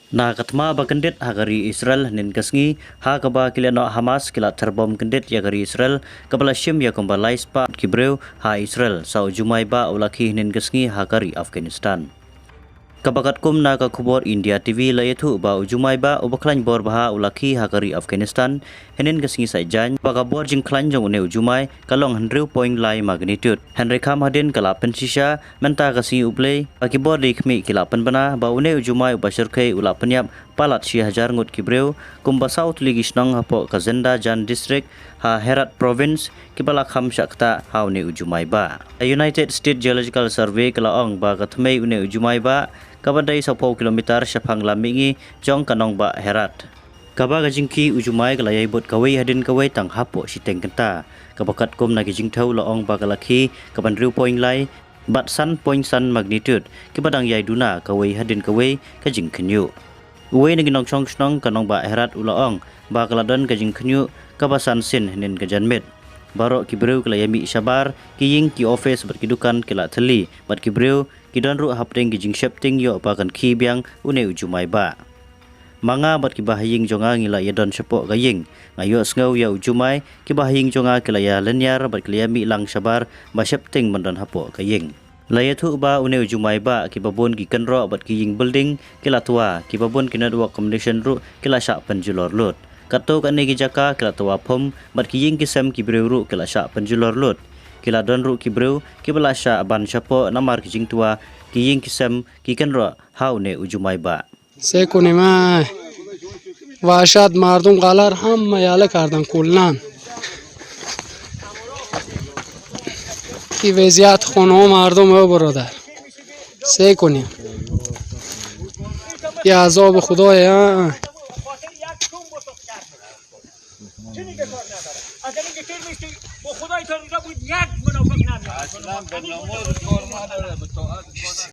Na katma ba kendit hagari Israel nin kasngi ha kaba kilano Hamas kila terbom kendit ya gari Israel kabala shim ya kumbalai spa kibreu ha Israel sau jumai ba ulaki nin kasngi hagari Afghanistan. Kabakat kum na ka kubor India TV layatu ba ujumai ba ubaklan bor baha ulaki hagari Afghanistan henin kasngi saijan bagabor jing klan jong ne ujumai kalong 100 point lai magnitude Henry Kam hadin kalapan sisa menta kasi ublei akibor dikmi kilapan bana ba une ujumai ubashirkai ulapan yap palat 6000 ngut kibreu kumba south ligisnong hapo kazenda jan district ha Herat province kibala kham shakta ha une ujumai ba United States Geological Survey kalaong ba kathmei une ujumai ba kabadai 10 kilometer syapang lamingi jong kanong ba Herat. Kaba gajingki ujumai kalayay bot kawai hadin kawai tang hapo siteng kenta. Kabakat kum nagijing tau laong ba kalaki kaban riu point lai bat san point san magnitude kibadang yay duna kawai hadin kawai kajing kenyu. Uwe naginong chong snong kanong ba Herat ulaong ba kaladon kajing kenyu kabasan sin nin kajanmit. Barok kibreu kelayami sabar kiying ki office berkidukan kila theli bat kibreu kidon ru hapteng gijing shapting yo bakan ki biang une ujumai ba manga bat kibahaying jonga ngila yadon sepo gaying ngayo sngaw ya ujumai kibahaying jonga kila ya lenyar bat kelayami lang sabar ba shapting mandon hapo gaying layathu ba une ujumai ba kibabon ki kenro bat kiying building kila tua kibabon kinadwa accommodation ru kila syak penjulor lut kato kane gijaka kila tua phom bat kiying kisam kibreu ru kila syak penjulor lut kila don ru kibreu kibala sya ban chapo namar kijing tua kiying kisam kikenro haune ujumai ba se kunima washad mardum galar ham mayale kardan kullan ki vaziyat khono mardum ho barodar se kunim ya azab khuda ya